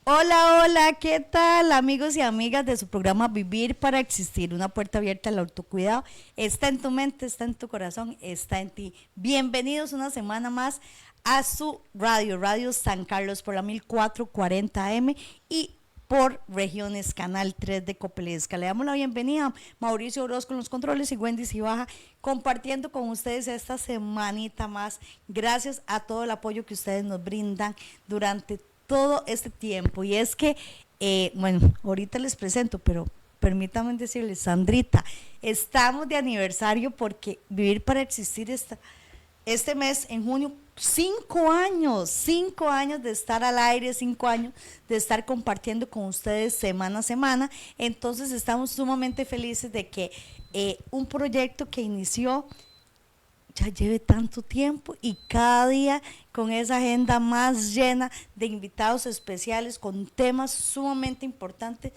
Hola, hola, ¿qué tal amigos y amigas de su programa Vivir para Existir? Una puerta abierta al autocuidado. Está en tu mente, está en tu corazón, está en ti. Bienvenidos una semana más a su radio, Radio San Carlos por la 1440 AM y por Regiones Canal 3 de Copelesca. Le damos la bienvenida a Mauricio Orozco en los controles y Wendy Cibaja compartiendo con ustedes esta semanita más. Gracias a todo el apoyo que ustedes nos brindan durante todo este tiempo. Y es que, bueno, ahorita les presento, pero permítanme decirles, Sandrita, estamos de aniversario porque Vivir para Existir este mes, en junio, 5 años de estar al aire, 5 años de estar compartiendo con ustedes semana a semana. Entonces estamos sumamente felices de que un proyecto que inició ya lleve tanto tiempo y cada día con esa agenda más llena de invitados especiales con temas sumamente importantes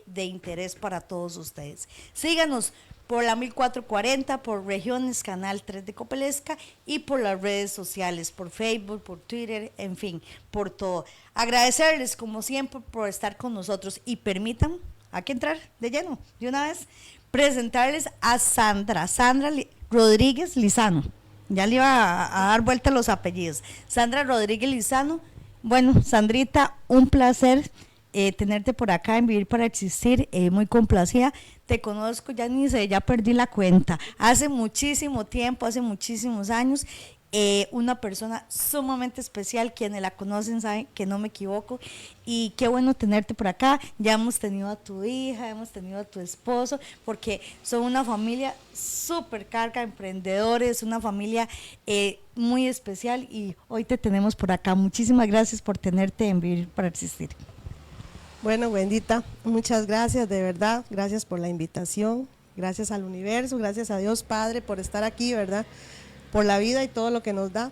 de interés para todos ustedes. Síganos por la 1440, por Regiones Canal 3 de Copelesca y por las redes sociales, por Facebook, por Twitter, en fin, por todo. Agradecerles como siempre por estar con nosotros y permitan, hay que entrar de lleno, de una vez, presentarles a Sandra Rodríguez Lizano. Ya le iba a dar vuelta a los apellidos. Sandra Rodríguez Lizano. Bueno, Sandrita, un placer tenerte por acá en Vivir para Existir, muy complacida. Te conozco, ya perdí la cuenta. Hace muchísimo tiempo, hace muchísimos años. Una persona sumamente especial, quienes la conocen saben que no me equivoco, y qué bueno tenerte por acá. Ya hemos tenido a tu hija, hemos tenido a tu esposo, porque son una familia súper carga de emprendedores, una familia muy especial, y hoy te tenemos por acá. Muchísimas gracias por tenerte en Vivir para Existir. Bueno, Wendita, muchas gracias, de verdad, gracias por la invitación, gracias al universo, gracias a Dios Padre por estar aquí, ¿verdad?, por la vida y todo lo que nos da.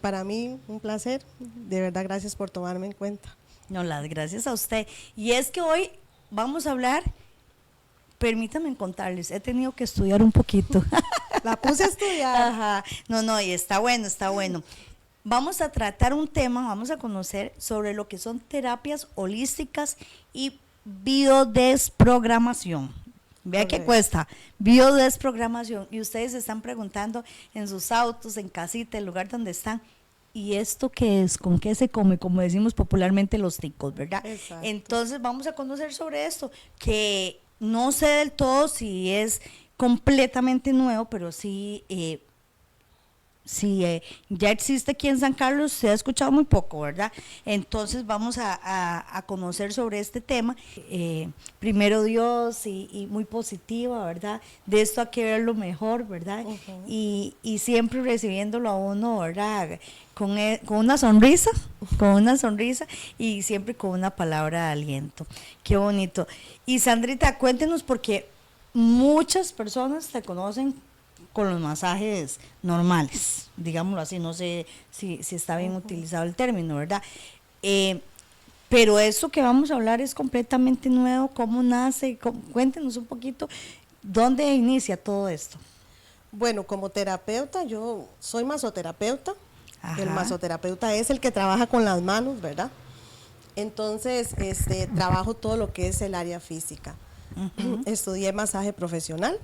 Para mí, un placer, de verdad, gracias por tomarme en cuenta. No, las gracias a usted. Y es que hoy vamos a hablar, permítanme contarles, he tenido que estudiar un poquito. La puse a estudiar. Ajá, no, y está bueno, está bueno. Vamos a tratar un tema, vamos a conocer sobre lo que son terapias holísticas y biodesprogramación. Vea que cuesta, biodesprogramación, y ustedes se están preguntando en sus autos, en casita, el lugar donde están, ¿y esto qué es? ¿Con qué se come? Como decimos popularmente los ticos, ¿verdad? Exacto. Entonces vamos a conocer sobre esto, que no sé del todo si es completamente nuevo, pero sí ya existe aquí en San Carlos, se ha escuchado muy poco, ¿verdad? Entonces vamos a conocer sobre este tema, primero Dios, y muy positiva, ¿verdad? De esto hay que verlo mejor, ¿verdad? Uh-huh. Y siempre recibiéndolo a uno, ¿verdad? Con una sonrisa, y siempre con una palabra de aliento. Qué bonito. Y Sandrita, cuéntenos, porque muchas personas te conocen con los masajes normales, digámoslo así, no sé si está bien utilizado el término, ¿verdad? Pero eso que vamos a hablar es completamente nuevo. ¿Cómo nace? Cuéntenos un poquito, ¿dónde inicia todo esto? Bueno, como terapeuta, yo soy masoterapeuta. Ajá. El masoterapeuta es el que trabaja con las manos, ¿verdad? Entonces, trabajo todo lo que es el área física. Uh-huh. Estudié masaje profesional.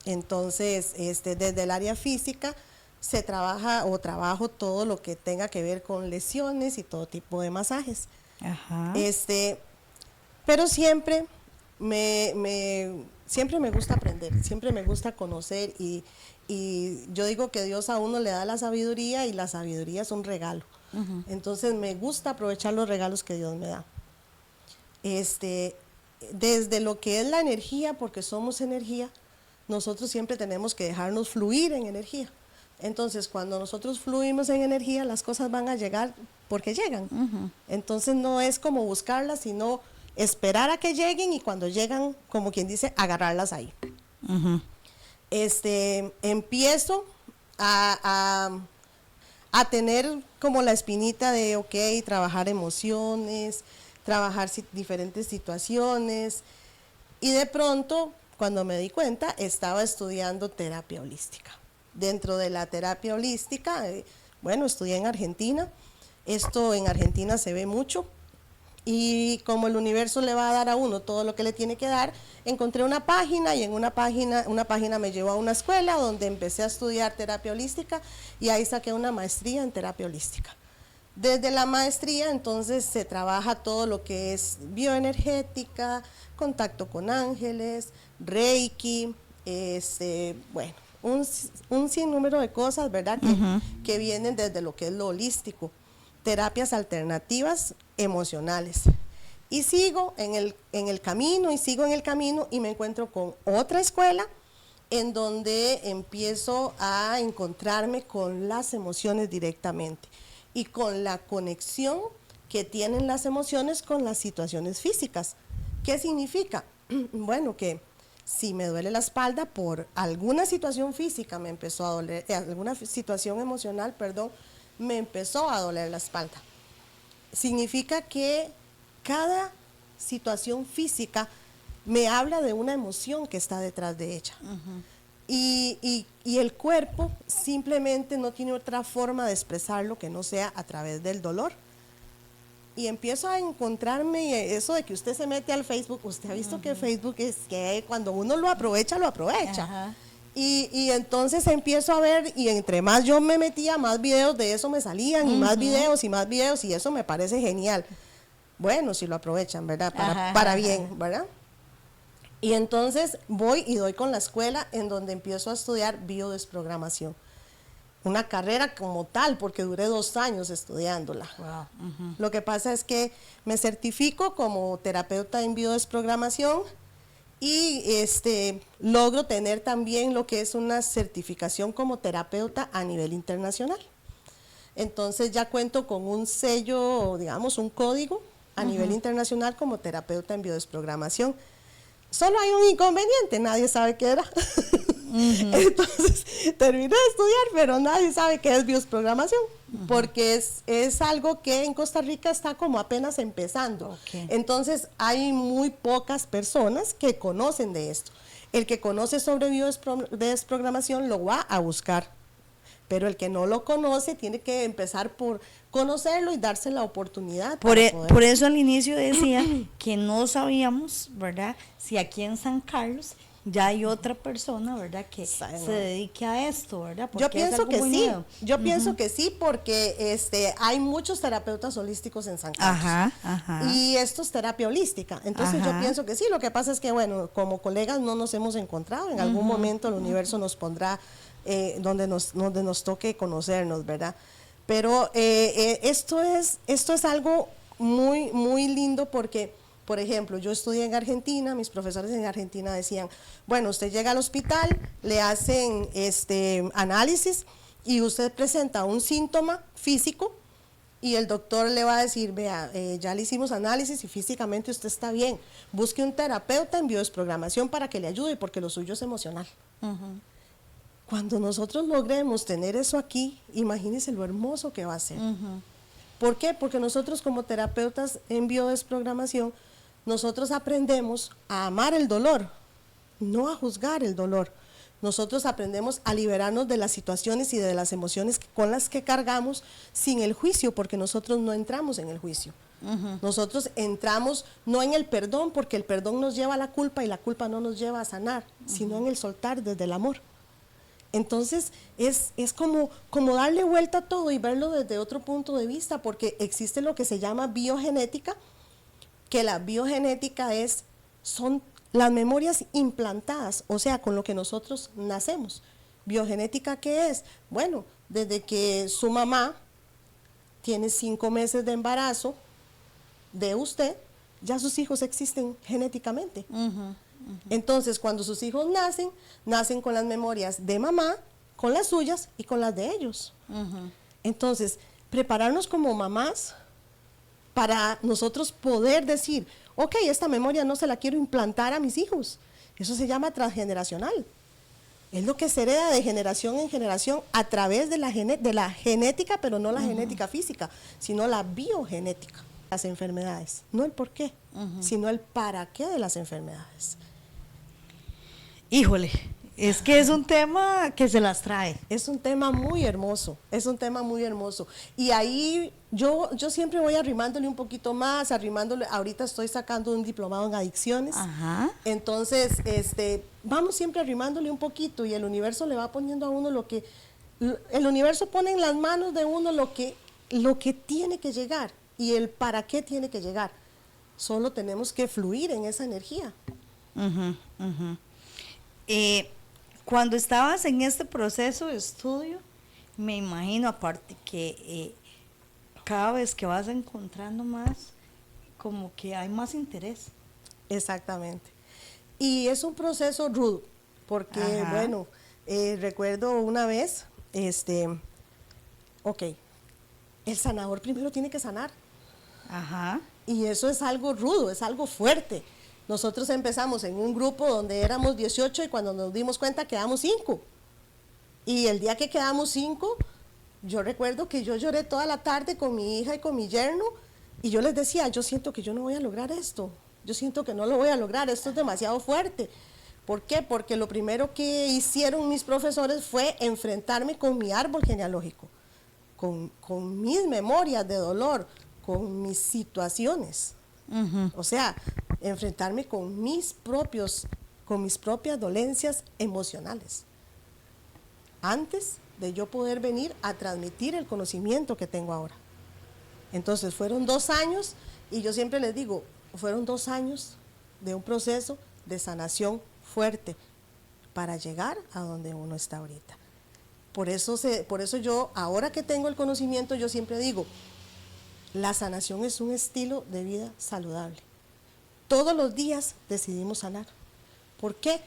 Entonces, desde el área física se trabajo todo lo que tenga que ver con lesiones y todo tipo de masajes. Ajá. Pero siempre siempre me gusta aprender, siempre me gusta conocer, y yo digo que Dios a uno le da la sabiduría, y la sabiduría es un regalo. Uh-huh. Entonces me gusta aprovechar los regalos que Dios me da. Desde lo que es la energía, porque somos energía, nosotros siempre tenemos que dejarnos fluir en energía. Entonces, cuando nosotros fluimos en energía, las cosas van a llegar porque llegan. Uh-huh. Entonces, no es como buscarlas, sino esperar a que lleguen, y cuando llegan, como quien dice, agarrarlas ahí. Uh-huh. Empiezo a tener como la espinita de, ok, trabajar emociones, trabajar diferentes situaciones, y de pronto, cuando me di cuenta, estaba estudiando terapia holística. Dentro de la terapia holística, estudié en Argentina. Esto en Argentina se ve mucho. Y como el universo le va a dar a uno todo lo que le tiene que dar, encontré una página y en una página me llevó a una escuela donde empecé a estudiar terapia holística y ahí saqué una maestría en terapia holística. Desde la maestría entonces se trabaja todo lo que es bioenergética, contacto con ángeles, Reiki, bueno, un sinnúmero de cosas, ¿verdad? Que vienen desde lo que es lo holístico, terapias alternativas emocionales. Y sigo en el camino y me encuentro con otra escuela en donde empiezo a encontrarme con las emociones directamente y con la conexión que tienen las emociones con las situaciones físicas. ¿Qué significa? Bueno, que si me duele la espalda por alguna situación física, me empezó a doler, alguna situación emocional, perdón, me empezó a doler la espalda. Significa que cada situación física me habla de una emoción que está detrás de ella. Y el cuerpo simplemente no tiene otra forma de expresarlo que no sea a través del dolor. Y empiezo a encontrarme eso de que usted se mete al Facebook, usted ha visto que Facebook es que cuando uno lo aprovecha, lo aprovecha. Y entonces empiezo a ver, y entre más yo me metía, más videos de eso me salían, y más videos, y eso me parece genial. Bueno, si lo aprovechan, ¿verdad? Para bien, ¿verdad? Y entonces voy y doy con la escuela en donde empiezo a estudiar biodesprogramación. Una carrera como tal, porque duré 2 años estudiándola. Wow. Lo que pasa es que me certifico como terapeuta en biodesprogramación y logro tener también lo que es una certificación como terapeuta a nivel internacional. Entonces ya cuento con un sello, digamos, un código a nivel internacional como terapeuta en biodesprogramación. Solo hay un inconveniente, nadie sabe qué era. Entonces terminé de estudiar, pero nadie sabe qué es biodesprogramación, porque es algo que en Costa Rica está como apenas empezando. Entonces hay muy pocas personas que conocen de esto. El que conoce sobre biodesprogramación lo va a buscar, pero el que no lo conoce tiene que empezar por conocerlo y darse la oportunidad. Por eso al inicio decía que no sabíamos, ¿verdad? Si aquí en San Carlos ya hay otra persona, ¿verdad? Que se dedique a esto, ¿verdad? Yo pienso que sí, pienso que sí, porque hay muchos terapeutas holísticos en San Carlos. Y esto es terapia holística. Entonces yo pienso que sí, lo que pasa es que, bueno, como colegas no nos hemos encontrado, en algún momento el universo nos pondrá donde nos toque conocernos, ¿verdad? Pero esto es algo muy, muy lindo porque, por ejemplo, yo estudié en Argentina, mis profesores en Argentina decían, bueno, usted llega al hospital, le hacen análisis y usted presenta un síntoma físico y el doctor le va a decir, vea, ya le hicimos análisis y físicamente usted está bien, busque un terapeuta en biodesprogramación para que le ayude porque lo suyo es emocional. Cuando nosotros logremos tener eso aquí, imagínense lo hermoso que va a ser. ¿Por qué? Porque nosotros como terapeutas en biodesprogramación, nosotros aprendemos a amar el dolor, no a juzgar el dolor. Nosotros aprendemos a liberarnos de las situaciones y de las emociones con las que cargamos sin el juicio, porque nosotros no entramos en el juicio. Nosotros entramos no en el perdón, porque el perdón nos lleva a la culpa y la culpa no nos lleva a sanar, sino en el soltar desde el amor. Entonces es como darle vuelta a todo y verlo desde otro punto de vista, porque existe lo que se llama biogenética, que la biogenética son las memorias implantadas, o sea, con lo que nosotros nacemos. ¿Biogenética qué es? Bueno, desde que su mamá tiene 5 meses de embarazo de usted, ya sus hijos existen genéticamente. Entonces, cuando sus hijos nacen con las memorias de mamá, con las suyas y con las de ellos. Entonces, prepararnos como mamás para nosotros poder decir, ok, esta memoria no se la quiero implantar a mis hijos. Eso se llama transgeneracional. Es lo que se hereda de generación en generación a través de la genética, pero no la genética física, sino la biogenética. Las enfermedades, no el por qué, sino el para qué de las enfermedades. Híjole, Es que es un tema que se las trae. Es un tema muy hermoso, es un tema muy hermoso. Y ahí yo siempre voy arrimándole un poquito más, ahorita estoy sacando un diplomado en adicciones. Ajá. Entonces, vamos siempre arrimándole un poquito y el universo le va poniendo a uno el universo pone en las manos de uno lo que tiene que llegar y el para qué tiene que llegar. Solo tenemos que fluir en esa energía. Ujú, ujú. Cuando estabas en este proceso de estudio, me imagino, aparte que cada vez que vas encontrando más, como que hay más interés. Exactamente. Y es un proceso rudo, porque, Ajá. bueno, recuerdo una vez, ok, el sanador primero tiene que sanar. Ajá. Y eso es algo rudo, es algo fuerte. Nosotros empezamos en un grupo donde éramos 18 y cuando nos dimos cuenta quedamos 5. Y el día que quedamos 5, yo recuerdo que yo lloré toda la tarde con mi hija y con mi yerno y yo les decía, yo siento que yo no voy a lograr esto. Yo siento que no lo voy a lograr, esto es demasiado fuerte. ¿Por qué? Porque lo primero que hicieron mis profesores fue enfrentarme con mi árbol genealógico, con mis memorias de dolor, con mis situaciones. Ujú. O sea, enfrentarme con mis propias dolencias emocionales. Antes de yo poder venir a transmitir el conocimiento que tengo ahora. Entonces fueron 2 años y yo siempre les digo, fueron 2 años de un proceso de sanación fuerte para llegar a donde uno está ahorita. Por eso yo, ahora que tengo el conocimiento, yo siempre digo, la sanación es un estilo de vida saludable. Todos los días decidimos sanar. ¿Por qué?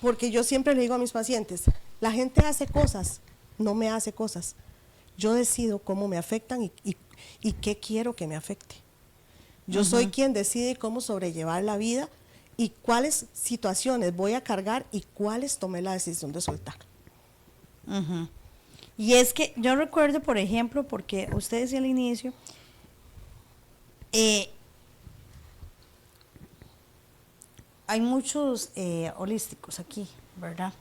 Porque yo siempre le digo a mis pacientes, la gente hace cosas, no me hace cosas. Yo decido cómo me afectan y qué quiero que me afecte. Yo soy quien decide cómo sobrellevar la vida y cuáles situaciones voy a cargar y cuáles tomé la decisión de soltar. Ujú. Y es que yo recuerdo, por ejemplo, porque usted decía al inicio, hay muchos holísticos aquí, ¿verdad?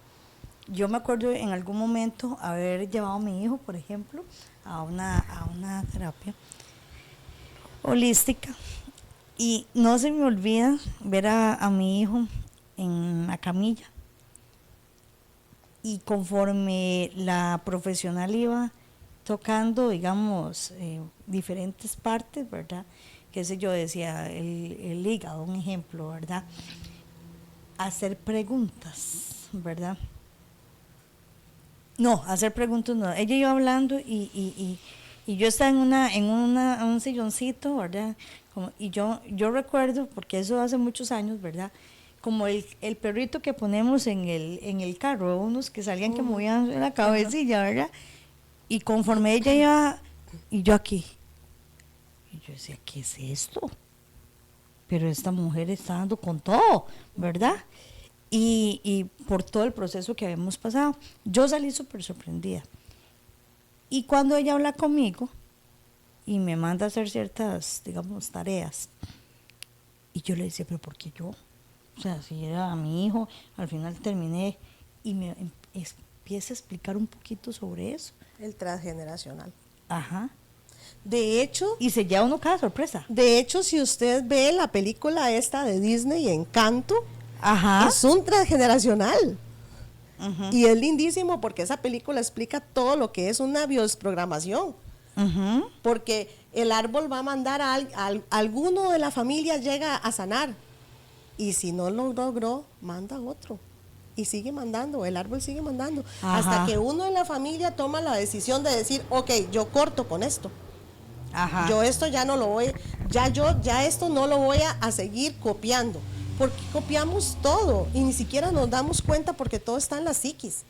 Yo me acuerdo en algún momento haber llevado a mi hijo, por ejemplo, a una terapia holística y no se me olvida ver a mi hijo en la camilla y conforme la profesional iba tocando, digamos, diferentes partes, ¿verdad? Qué sé yo, decía el hígado, un ejemplo, ¿verdad? Hacer preguntas, ¿verdad? No, hacer preguntas no. Ella iba hablando y yo estaba en un silloncito, ¿verdad? Y yo recuerdo, porque eso hace muchos años, ¿verdad? Como el perrito que ponemos en el carro, unos que salían que movían la cabecilla, ¿verdad? Y conforme ella iba, y yo aquí. Y yo decía, ¿qué es esto? Pero esta mujer está dando con todo, ¿verdad? Y por todo el proceso que habíamos pasado, yo salí súper sorprendida. Y cuando ella habla conmigo y me manda a hacer ciertas, digamos, tareas, y yo le decía, ¿pero por qué yo? O sea, si era a mi hijo, al final terminé y me empieza a explicar un poquito sobre eso. El transgeneracional. Ajá. De hecho, Y se lleva uno cada sorpresa. si usted ve la película esta de Disney, Encanto, Ajá. es un transgeneracional. Ujú. Y es lindísimo porque esa película explica todo lo que es una biosprogramación. Ujú. Porque el árbol va a mandar a alguno de la familia llega a sanar. Y si no lo logró, manda a otro. Y sigue mandando, el árbol sigue mandando. Ajá. Hasta que uno en la familia toma la decisión de decir, ok, yo corto con esto. Ajá. Yo esto ya no lo voy, ya esto no lo voy a seguir copiando. Porque copiamos todo y ni siquiera nos damos cuenta porque todo está en la psiquis.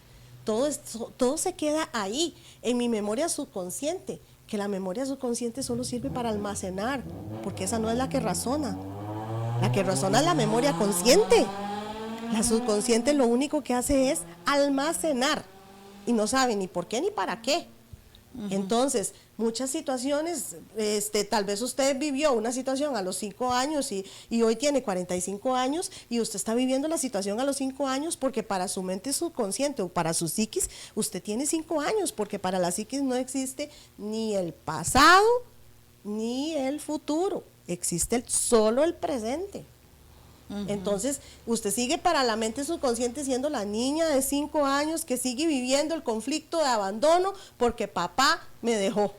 Todo se queda ahí, en mi memoria subconsciente. Que la memoria subconsciente solo sirve para almacenar, porque esa no es la que razona. La que razona es la memoria consciente. La subconsciente lo único que hace es almacenar y no sabe ni por qué ni para qué. Entonces, muchas situaciones, tal vez usted vivió una situación a los 5 años y hoy tiene 45 años y usted está viviendo la situación a los 5 años porque para su mente subconsciente o para su psiquis, usted tiene 5 años porque para la psiquis no existe ni el pasado ni el futuro, existe solo el presente. Entonces, usted sigue para la mente subconsciente siendo la niña de 5 años que sigue viviendo el conflicto de abandono porque papá me dejó.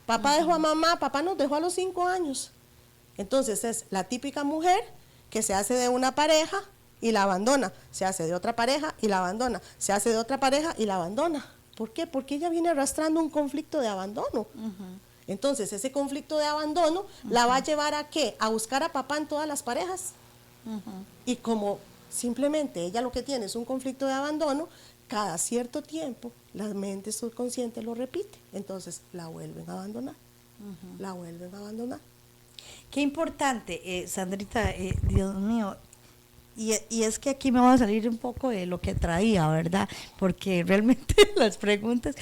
Papá dejó a mamá, papá nos dejó a los 5 años. Entonces, es la típica mujer que se hace de una pareja y la abandona, se hace de otra pareja y la abandona, se hace de otra pareja y la abandona. ¿Por qué? Porque ella viene arrastrando un conflicto de abandono. Entonces, ese conflicto de abandono la va a llevar ¿a qué? A buscar a papá en todas las parejas. Y como simplemente ella lo que tiene es un conflicto de abandono, cada cierto tiempo la mente subconsciente lo repite, entonces la vuelven a abandonar, la vuelven a abandonar. Qué importante, Sandrita, Dios mío, y es que aquí me va a salir un poco de lo que traía, ¿verdad? Porque realmente las preguntas,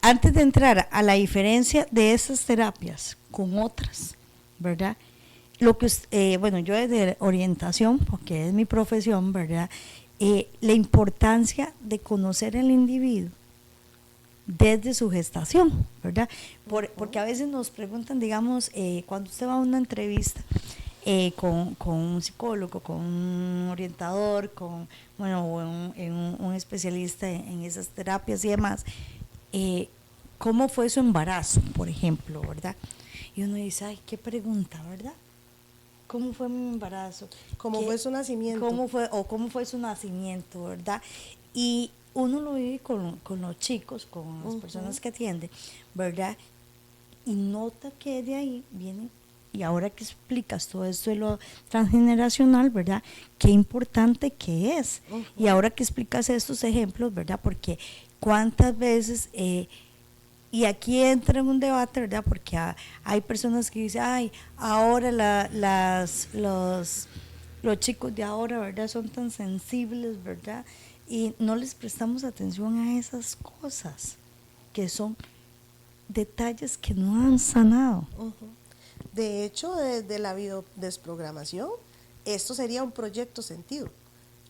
antes de entrar a la diferencia de esas terapias con otras, ¿verdad? Lo que, bueno, yo desde orientación, porque es mi profesión, ¿verdad? La importancia de conocer al individuo desde su gestación, ¿verdad? Porque a veces nos preguntan, digamos, cuando usted va a una entrevista con un psicólogo, con un orientador, con, bueno, un especialista en esas terapias y demás, ¿cómo fue su embarazo, por ejemplo, verdad? Y uno dice, ay, qué pregunta, ¿verdad? ¿Cómo fue mi embarazo? ¿Cómo fue su nacimiento? ¿Cómo fue su nacimiento, verdad? Y uno lo vive con los chicos, con las personas que atienden, ¿verdad? Y nota que de ahí viene, y ahora que explicas todo esto de lo transgeneracional, ¿verdad? Qué importante que es. Y ahora que explicas estos ejemplos, ¿verdad? Porque cuántas veces... y aquí entra en un debate, ¿verdad? Porque hay personas que dicen, ay, ahora los chicos de ahora, ¿verdad? Son tan sensibles, ¿verdad? Y no les prestamos atención a esas cosas, que son detalles que no han sanado. De hecho, desde la biodesprogramación, esto sería un proyecto sentido.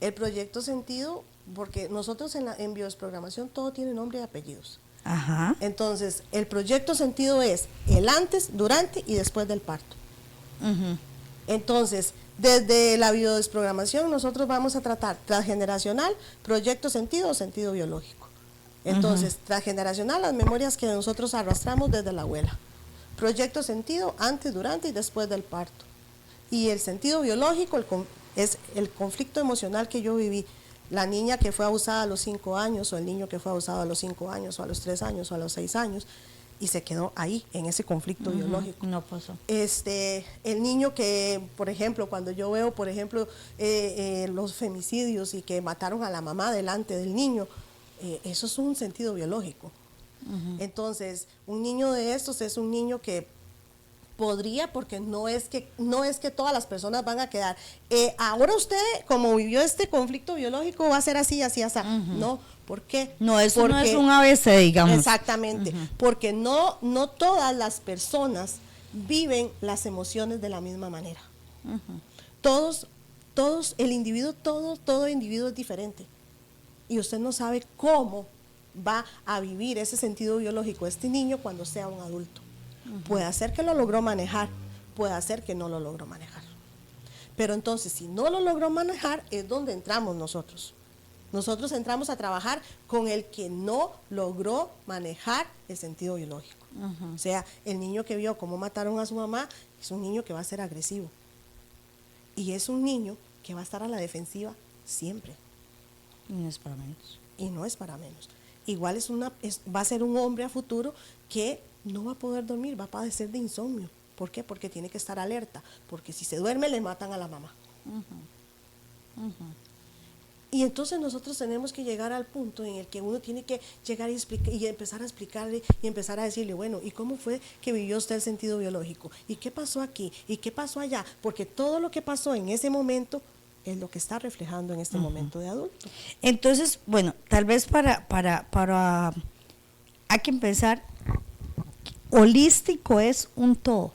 El proyecto sentido, porque nosotros en biodesprogramación todo tiene nombre y apellidos. Ajá. Entonces, el proyecto sentido es el antes, durante y después del parto. Entonces, desde la biodesprogramación nosotros vamos a tratar transgeneracional, proyecto sentido o sentido biológico. Entonces, transgeneracional, las memorias que nosotros arrastramos desde la abuela. Proyecto sentido, antes, durante y después del parto. Y el sentido biológico es el conflicto emocional que yo viví. La niña que fue abusada a los 5 años, o el niño que fue abusado a los 5 años, o a los 3 años, o a los 6 años, y se quedó ahí, en ese conflicto biológico. No pasó. El niño que, por ejemplo, cuando yo veo, por ejemplo, los femicidios y que mataron a la mamá delante del niño, eso es un sentido biológico. Entonces, un niño de estos es un niño que podría, porque no es que todas las personas van a quedar. Ahora usted, como vivió este conflicto biológico, va a ser así, así, así. No, ¿por qué? No, eso no es un ABC, digamos. Exactamente, porque no todas las personas viven las emociones de la misma manera. Todos, el individuo, todo individuo es diferente. Y usted no sabe cómo va a vivir ese sentido biológico este niño cuando sea un adulto. Puede ser que lo logró manejar, puede ser que no lo logró manejar. Pero entonces, si no lo logró manejar, es donde entramos nosotros. Nosotros entramos a trabajar con el que no logró manejar el sentido biológico. O sea, el niño que vio cómo mataron a su mamá es un niño que va a ser agresivo. Y es un niño que va a estar a la defensiva siempre. Y no es para menos. Y no es para menos. Igual va a ser un hombre a futuro que no va a poder dormir, va a padecer de insomnio. ¿Por qué? Porque tiene que estar alerta, porque si se duerme le matan a la mamá. Y entonces nosotros tenemos que llegar al punto en el que uno tiene que llegar y empezar a explicarle y empezar a decirle, bueno, ¿y cómo fue que vivió usted el sentido biológico? ¿Y qué pasó aquí? ¿Y qué pasó allá? Porque todo lo que pasó en ese momento es lo que está reflejando en este momento de adulto. Entonces, bueno, tal vez para hay que empezar, holístico es un todo.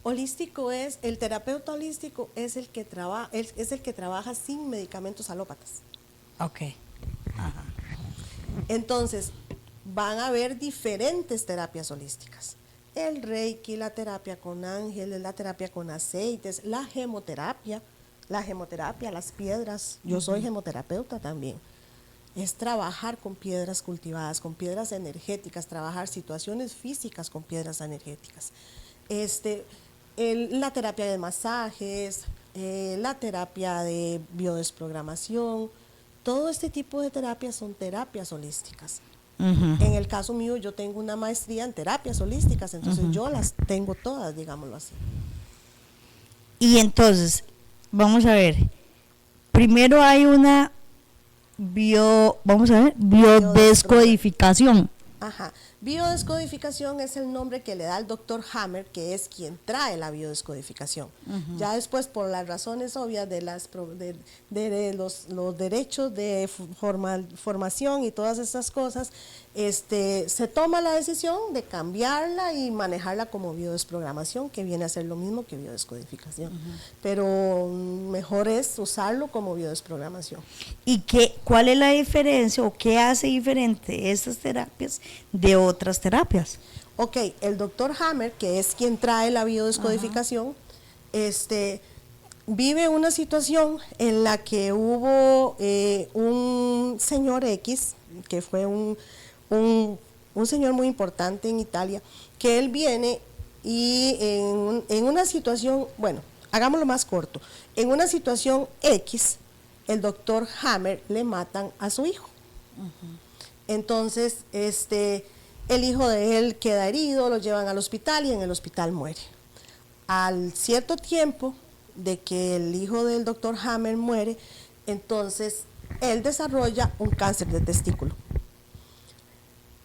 Holístico es, el terapeuta holístico es el que trabaja sin medicamentos alópatas. Ok. Ajá. Entonces, van a haber diferentes terapias holísticas. El reiki, la terapia con ángeles, la terapia con aceites, la gemoterapia, las piedras. Yo soy gemoterapeuta también. Es trabajar con piedras cultivadas, con piedras energéticas, trabajar situaciones físicas con piedras energéticas. La terapia de masajes, la terapia de biodesprogramación, todo este tipo de terapias son terapias holísticas. En el caso mío, yo tengo una maestría en terapias holísticas, entonces yo las tengo todas, digámoslo así. Y entonces, vamos a ver, primero hay una biodescodificación. Ajá. Biodescodificación es el nombre que le da el doctor Hammer, que es quien trae la biodescodificación. Ya después, por las razones obvias de los derechos de formación y todas esas cosas, se toma la decisión de cambiarla y manejarla como biodesprogramación, que viene a ser lo mismo que biodescodificación. Pero mejor es usarlo como biodesprogramación. ¿Y cuál es la diferencia o qué hace diferente estas terapias de otras terapias? Ok, el doctor Hammer, que es quien trae la biodescodificación, vive una situación en la que hubo un señor X, que fue un señor muy importante en Italia, que él viene y en una situación, bueno, hagámoslo más corto, en una situación X, el doctor Hammer le matan a su hijo. Entonces, el hijo de él queda herido, lo llevan al hospital y en el hospital muere. Al cierto tiempo de que el hijo del doctor Hammer muere, entonces él desarrolla un cáncer de testículo.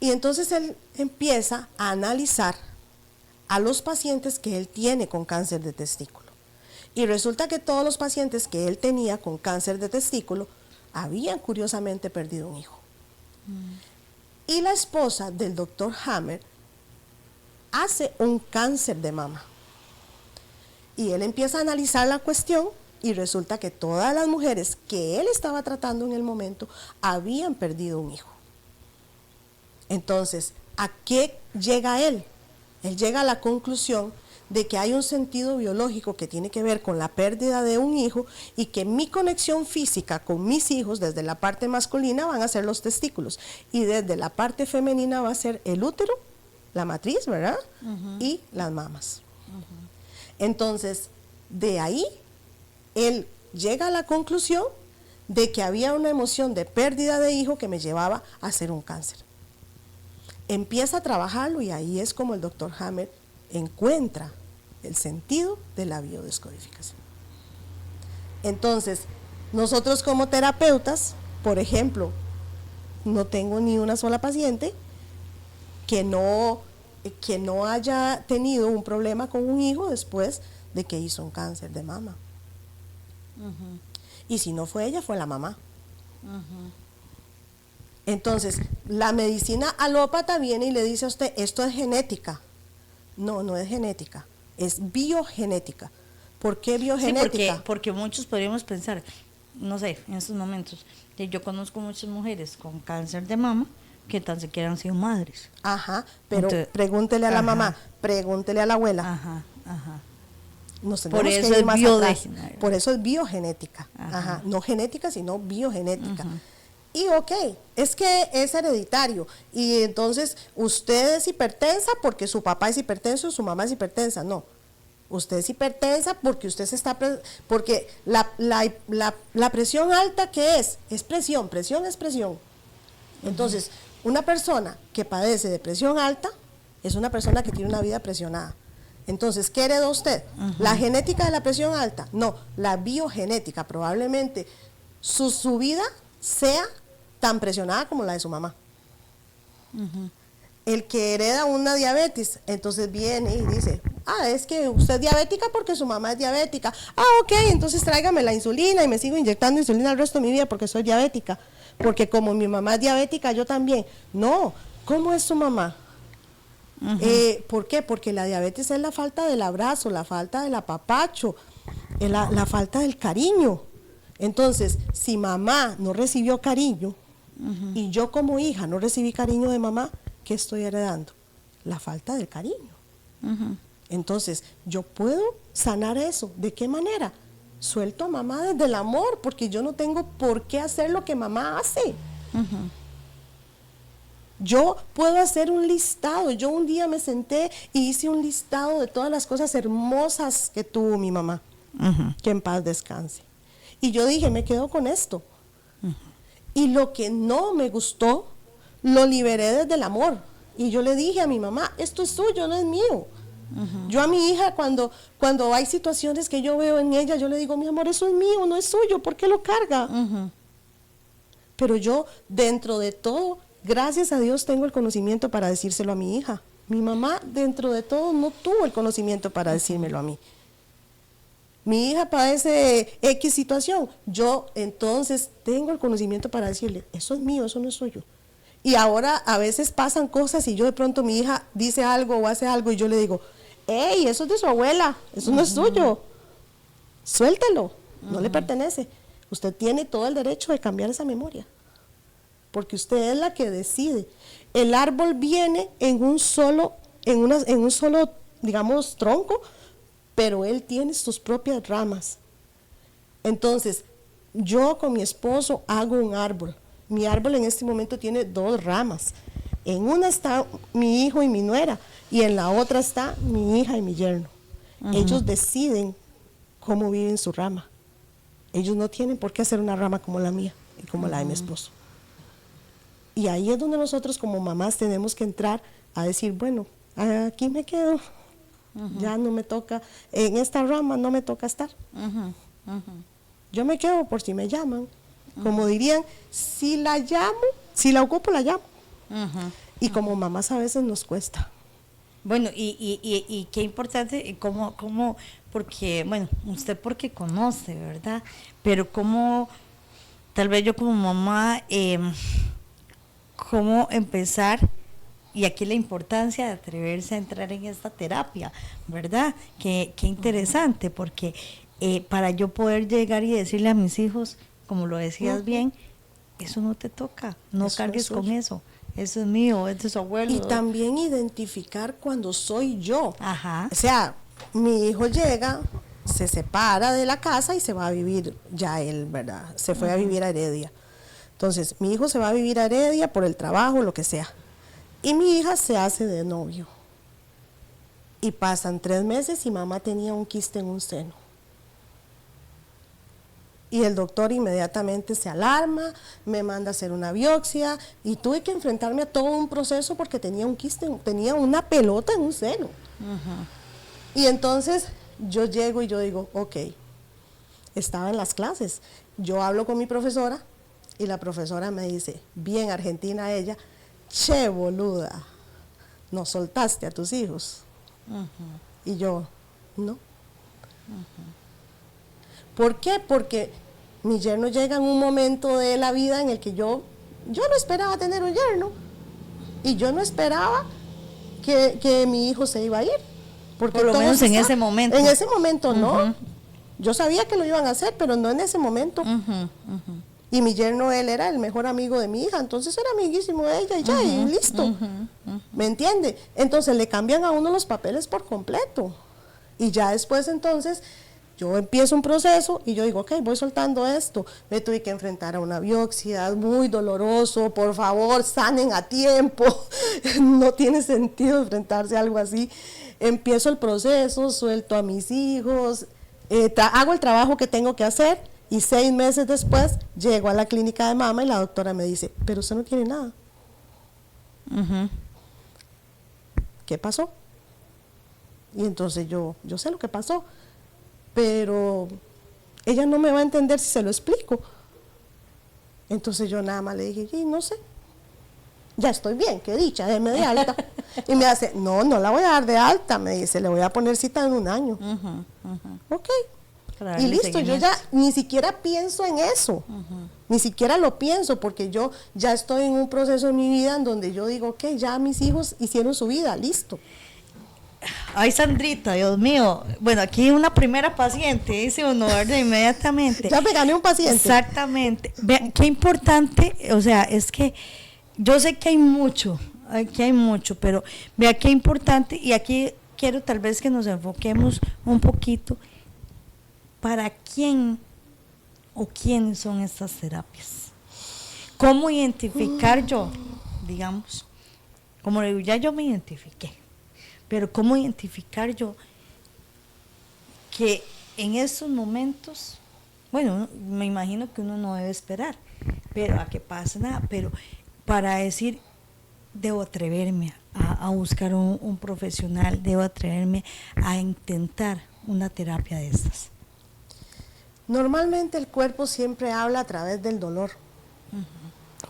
Y entonces él empieza a analizar a los pacientes que él tiene con cáncer de testículo. Y resulta que todos los pacientes que él tenía con cáncer de testículo habían curiosamente perdido un hijo. Y la esposa del doctor Hammer hace un cáncer de mama. Y él empieza a analizar la cuestión y resulta que todas las mujeres que él estaba tratando en el momento habían perdido un hijo. Entonces, ¿a qué llega él? Él llega a la conclusión de que hay un sentido biológico que tiene que ver con la pérdida de un hijo y que mi conexión física con mis hijos desde la parte masculina van a ser los testículos y desde la parte femenina va a ser el útero, la matriz, ¿verdad? Y las mamas. Entonces, de ahí, él llega a la conclusión de que había una emoción de pérdida de hijo que me llevaba a hacer un cáncer. Empieza a trabajarlo y ahí es como el doctor Hammer encuentra el sentido de la biodescodificación. Entonces, nosotros como terapeutas, por ejemplo, no tengo ni una sola paciente que no haya tenido un problema con un hijo después de que hizo un cáncer de mama. Y si no fue ella, fue la mamá. Entonces, la medicina alópata viene y le dice a usted, esto es genética. No, no es genética, es biogenética. ¿Por qué biogenética? Sí, porque muchos podríamos pensar, no sé, en estos momentos, que yo conozco muchas mujeres con cáncer de mama que tan siquiera han sido madres. Ajá, pero entonces, pregúntele a la mamá, pregúntele a la abuela. Nos tenemos por eso que ir más atrás. Por eso es biogenética. No genética, sino biogenética. Y ok, es que es hereditario y entonces usted es hipertensa porque su papá es hipertenso y su mamá es hipertensa. No, usted es hipertensa porque usted porque la presión alta, ¿qué es? Es presión, presión es presión. Entonces, una persona que padece de presión alta es una persona que tiene una vida presionada. Entonces, ¿qué heredó usted? ¿La genética de la presión alta? No, la biogenética. Probablemente su vida sea tan presionada como la de su mamá. El que hereda una diabetes, entonces viene y dice, es que usted es diabética porque su mamá es diabética. Ok, entonces tráigame la insulina y me sigo inyectando insulina el resto de mi vida porque soy diabética. Porque como mi mamá es diabética, yo también. No, ¿cómo es tu mamá? ¿Por qué? Porque la diabetes es la falta del abrazo, la falta del apapacho, la falta del cariño. Entonces, si mamá no recibió cariño y yo como hija no recibí cariño de mamá, ¿qué estoy heredando? La falta del cariño. Entonces, yo puedo sanar eso. ¿De qué manera? Suelto a mamá desde el amor, porque yo no tengo por qué hacer lo que mamá hace. Yo puedo hacer un listado. Yo un día me senté y hice un listado de todas las cosas hermosas que tuvo mi mamá. Que en paz descanse. Y yo dije, me quedo con esto. Y lo que no me gustó, lo liberé desde el amor. Y yo le dije a mi mamá, esto es suyo, no es mío. Yo a mi hija, cuando hay situaciones que yo veo en ella, yo le digo, mi amor, eso es mío, no es suyo, ¿por qué lo carga? Pero yo, dentro de todo, gracias a Dios, tengo el conocimiento para decírselo a mi hija. Mi mamá, dentro de todo, no tuvo el conocimiento para decírmelo a mí. Mi hija padece X situación. Yo, entonces, tengo el conocimiento para decirle, eso es mío, eso no es suyo. Y ahora, a veces pasan cosas y yo de pronto mi hija dice algo o hace algo y yo le digo, hey, eso es de su abuela, eso no es suyo. Suéltelo, no le pertenece. Usted tiene todo el derecho de cambiar esa memoria. Porque usted es la que decide. El árbol viene en un solo, digamos, tronco, pero él tiene sus propias ramas. Entonces, yo con mi esposo hago un árbol. Mi árbol en este momento tiene 2 ramas. En una está mi hijo y mi nuera, y en la otra está mi hija y mi yerno. Ellos deciden cómo viven su rama. Ellos no tienen por qué hacer una rama como la mía y como la de mi esposo. Y ahí es donde nosotros como mamás tenemos que entrar a decir, bueno, aquí me quedo. Ya no me toca, en esta rama no me toca estar. Yo me quedo por si me llaman. Como dirían, si la llamo, si la ocupo, la llamo. Y como mamás a veces nos cuesta. Bueno, y qué importante, cómo, porque, bueno, usted porque conoce, ¿verdad? Pero cómo, tal vez yo como mamá, cómo empezar, y aquí la importancia de atreverse a entrar en esta terapia, ¿verdad? Qué interesante, porque para yo poder llegar y decirle a mis hijos, como lo decías bien, eso no te toca, no cargues con eso. Eso es mío, es de su abuelo. Y también identificar cuando soy yo. Ajá. O sea, mi hijo llega, se separa de la casa y se va a vivir, ya él, ¿verdad? Se fue a vivir a Heredia. Entonces, mi hijo se va a vivir a Heredia por el trabajo, lo que sea. Y mi hija se hace de novio. Y pasan 3 meses y mamá tenía un quiste en un seno. Y el doctor inmediatamente se alarma, me manda a hacer una biopsia y tuve que enfrentarme a todo un proceso porque tenía un quiste, tenía una pelota en un seno. Y entonces yo llego y yo digo, ok, estaba en las clases, yo hablo con mi profesora y la profesora me dice, bien argentina ella, che boluda, ¿no soltaste a tus hijos? Y yo, no. ¿Por qué? Porque mi yerno llega en un momento de la vida en el que yo no esperaba tener un yerno. Y yo no esperaba que mi hijo se iba a ir. Porque por lo menos en ese momento. En ese momento no. Yo sabía que lo iban a hacer, pero no en ese momento. Y mi yerno, él era el mejor amigo de mi hija, entonces era amiguísimo de ella y ya, y listo. ¿Me entiende? Entonces le cambian a uno los papeles por completo. Y ya después entonces yo empiezo un proceso y yo digo, ok, voy soltando esto. Me tuve que enfrentar a una biopsia, muy doloroso, por favor, sanen a tiempo. No tiene sentido enfrentarse a algo así. Empiezo el proceso, suelto a mis hijos, hago el trabajo que tengo que hacer y 6 meses después llego a la clínica de mama y la doctora me dice, pero usted no tiene nada. ¿Qué pasó? Y entonces yo sé lo que pasó, pero ella no me va a entender si se lo explico. Entonces yo nada más le dije, y no sé, ya estoy bien, qué dicha, déme de alta. Y me hace, no la voy a dar de alta, me dice, le voy a poner cita en 1 año. Ok, y listo, yo ya ni siquiera pienso en eso. Ni siquiera lo pienso porque yo ya estoy en un proceso en mi vida en donde yo digo, ok, ya mis hijos hicieron su vida, listo. Ay, Sandrita, Dios mío. Bueno, aquí una primera paciente, dice uno, ¿verdad? Inmediatamente. Ya me gané un paciente. Exactamente. Vean, qué importante, o sea, es que yo sé que aquí hay mucho, pero vea qué importante, y aquí quiero tal vez que nos enfoquemos un poquito para quién o quiénes son estas terapias. ¿Cómo identificar yo, digamos? Como le digo, ya yo me identifiqué, pero ¿cómo identificar yo que en estos momentos, bueno, me imagino que uno no debe esperar, pero a que pase nada, pero para decir, debo atreverme a buscar un profesional, debo atreverme a intentar una terapia de estas? Normalmente el cuerpo siempre habla a través del dolor,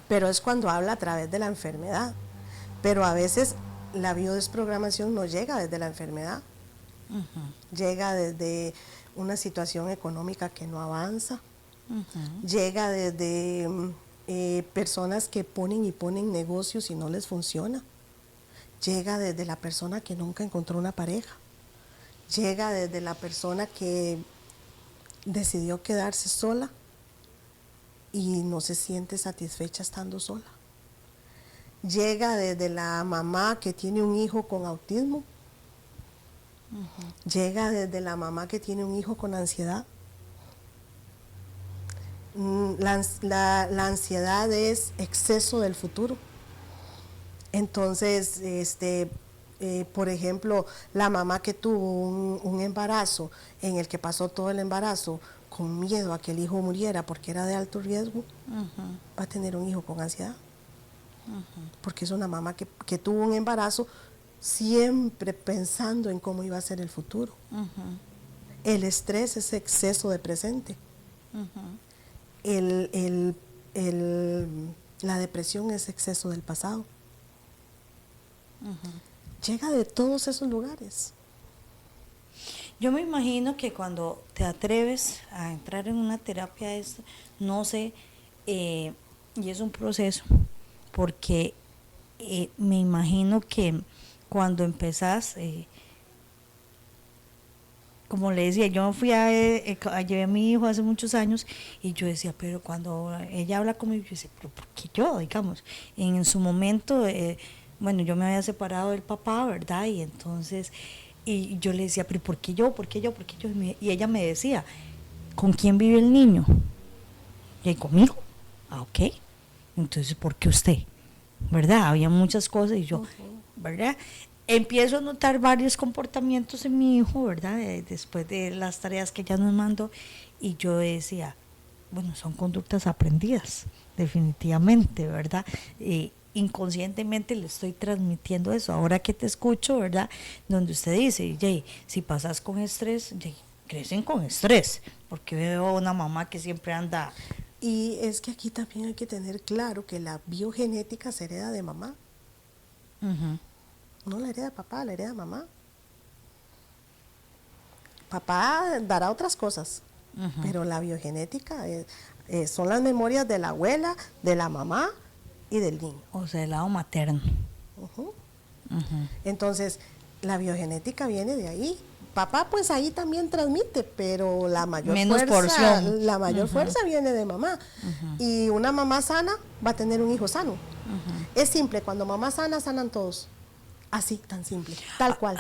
pero es cuando habla a través de la enfermedad. Pero a veces la biodesprogramación no llega desde la enfermedad, llega desde una situación económica que no avanza, llega desde personas que ponen y ponen negocios y no les funciona, llega desde la persona que nunca encontró una pareja, llega desde la persona que decidió quedarse sola y no se siente satisfecha estando sola. Llega desde la mamá que tiene un hijo con autismo. Llega desde la mamá que tiene un hijo con ansiedad. La ansiedad es exceso del futuro. Entonces, por ejemplo, la mamá que tuvo un embarazo en el que pasó todo el embarazo con miedo a que el hijo muriera porque era de alto riesgo, va a tener un hijo con ansiedad. Porque es una mamá que tuvo un embarazo siempre pensando en cómo iba a ser el futuro. El estrés es exceso de presente. La depresión es exceso del pasado. Llega de todos esos lugares. Yo me imagino que cuando te atreves a entrar en una terapia de esto, no sé, y es un proceso, porque me imagino que cuando empezás, como le decía, yo fui llevé a mi hijo hace muchos años y yo decía, pero cuando ella habla conmigo, yo decía, pero ¿por qué yo? Digamos, en su momento, bueno, yo me había separado del papá, ¿verdad? Y entonces, y yo le decía, pero ¿por qué yo? ¿Por qué yo? ¿Por qué yo? Y ella me decía, ¿con quién vive el niño? Y conmigo. Ah, ok. Entonces, ¿por qué usted? ¿Verdad? Había muchas cosas y yo, ¿verdad? Empiezo a notar varios comportamientos en mi hijo, ¿verdad? Después de las tareas que ella nos mandó, y yo decía, bueno, son conductas aprendidas, definitivamente, ¿verdad? Inconscientemente le estoy transmitiendo eso. Ahora que te escucho, ¿verdad? Donde usted dice, Jay, si pasas con estrés, Jay, crecen con estrés, porque veo una mamá que siempre anda. Y es que aquí también hay que tener claro que la biogenética se hereda de mamá. No la hereda papá, la hereda mamá. Papá dará otras cosas, pero la biogenética son las memorias de la abuela, de la mamá y del niño. O sea, el lado materno. Entonces, la biogenética viene de ahí. Papá pues ahí también transmite, pero la mayor menos porción. La mayor fuerza viene de mamá. Y una mamá sana va a tener un hijo sano. Es simple, cuando mamá sana, sanan todos. Así, tan simple, tal cual.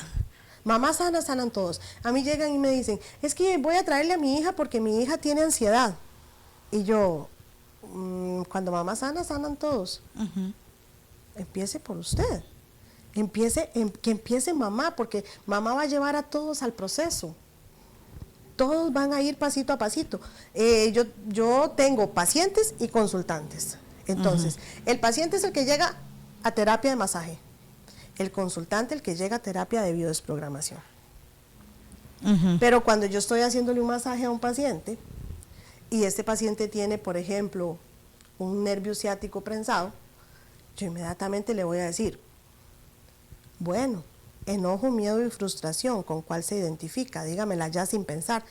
Mamá sana, sanan todos. A mí llegan y me dicen, es que voy a traerle a mi hija porque mi hija tiene ansiedad. Y yo, cuando mamá sana, sanan todos. Empiece por usted. Que empiece mamá, porque mamá va a llevar a todos al proceso. Todos van a ir pasito a pasito. Yo tengo pacientes y consultantes. Entonces, el paciente es el que llega a terapia de masaje. El consultante el que llega a terapia de biodesprogramación. Pero cuando yo estoy haciéndole un masaje a un paciente y este paciente tiene, por ejemplo, un nervio ciático prensado, yo inmediatamente le voy a decir, bueno, enojo, miedo y frustración, ¿con cuál se identifica? Dígamela ya sin pensar.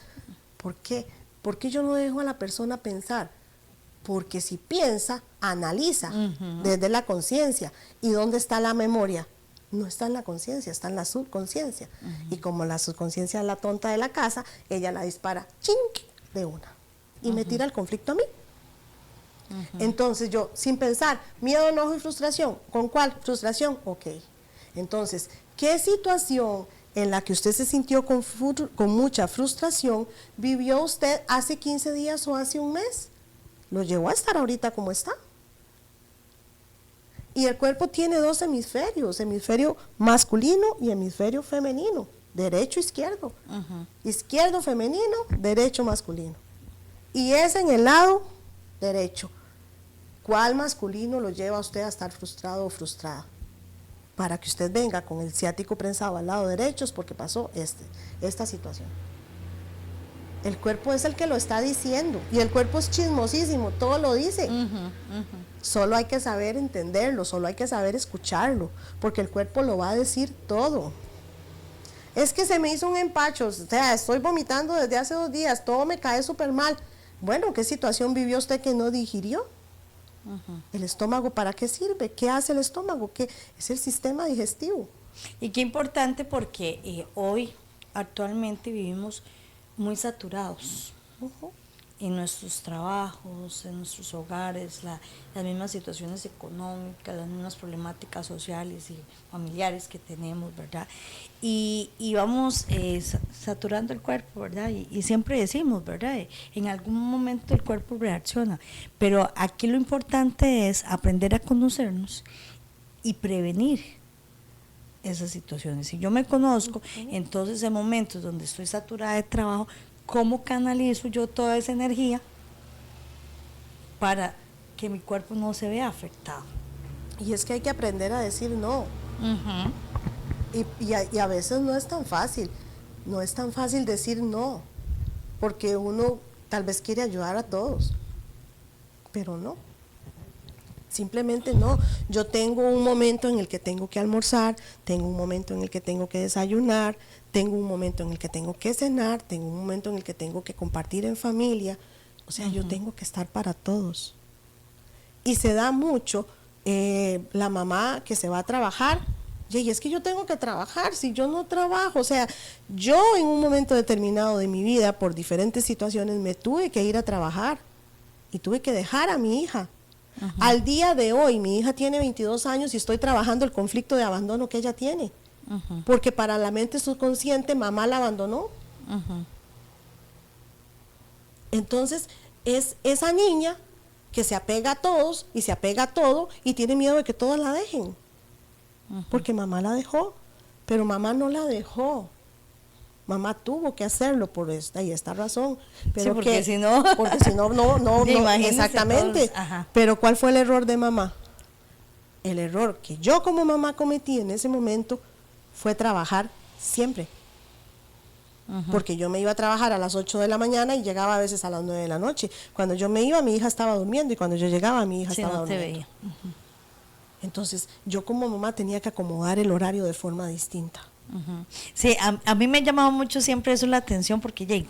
¿Por qué? ¿Por qué yo no dejo a la persona pensar? Porque si piensa, analiza desde la conciencia. ¿Y dónde está la memoria? No está en la conciencia, está en la subconsciencia. Y como la subconsciencia es la tonta de la casa, ella la dispara, chink, de una. Y me tira el conflicto a mí. Entonces yo, sin pensar, miedo, enojo y frustración. ¿Con cuál? Frustración, ok. Entonces, ¿qué situación en la que usted se sintió con mucha frustración vivió usted hace 15 días o hace un mes? Lo llevó a estar ahorita como está. Y el cuerpo tiene dos hemisferios, hemisferio masculino y hemisferio femenino, derecho, izquierdo. Izquierdo femenino, derecho masculino. Y es en el lado derecho. ¿Cuál masculino lo lleva a usted a estar frustrado o frustrada? Para que usted venga con el ciático prensado al lado derecho es porque pasó esta situación. El cuerpo es el que lo está diciendo y el cuerpo es chismosísimo, todo lo dice. Solo hay que saber entenderlo, solo hay que saber escucharlo, porque el cuerpo lo va a decir todo. Es que se me hizo un empacho, o sea, estoy vomitando desde hace 2 días, todo me cae súper mal. Bueno, ¿qué situación vivió usted que no digirió? ¿El estómago para qué sirve? ¿Qué hace el estómago? ¿Qué es el sistema digestivo? Y qué importante porque hoy, actualmente, vivimos muy saturados en nuestros trabajos, en nuestros hogares, las mismas situaciones económicas, las mismas problemáticas sociales y familiares que tenemos, ¿verdad? Y vamos saturando el cuerpo, ¿verdad? Y siempre decimos, ¿verdad? En algún momento el cuerpo reacciona, pero aquí lo importante es aprender a conocernos y prevenir esas situaciones. Si yo me conozco, entonces en momentos donde estoy saturada de trabajo, ¿cómo canalizo yo toda esa energía para que mi cuerpo no se vea afectado? Y es que hay que aprender a decir no. Y a veces no es tan fácil. No es tan fácil decir no, porque uno tal vez quiere ayudar a todos, pero no. Simplemente no. Yo tengo un momento en el que tengo que almorzar, tengo un momento en el que tengo que desayunar, tengo un momento en el que tengo que cenar, tengo un momento en el que tengo que compartir en familia. O sea, yo tengo que estar para todos. Y se da mucho la mamá que se va a trabajar. Y es que yo tengo que trabajar, si yo no trabajo. O sea, yo en un momento determinado de mi vida, por diferentes situaciones, me tuve que ir a trabajar. Y tuve que dejar a mi hija. Al día de hoy, mi hija tiene 22 años y estoy trabajando el conflicto de abandono que ella tiene. Porque para la mente subconsciente, mamá la abandonó. Entonces, es esa niña que se apega a todos y se apega a todo y tiene miedo de que todos la dejen. Porque mamá la dejó, pero mamá no la dejó. Mamá tuvo que hacerlo por esta y esta razón. Pero sí, porque si no, no, exactamente. Pero ¿cuál fue el error de mamá? El error que yo como mamá cometí en ese momento fue trabajar siempre. Porque yo me iba a trabajar a las 8 de la mañana y llegaba a veces a las 9 de la noche. Cuando yo me iba, mi hija estaba durmiendo y cuando yo llegaba, mi hija estaba durmiendo. Te veía. Entonces, yo como mamá tenía que acomodar el horario de forma distinta. Sí, a mí me ha llamado mucho siempre eso la atención porque ya,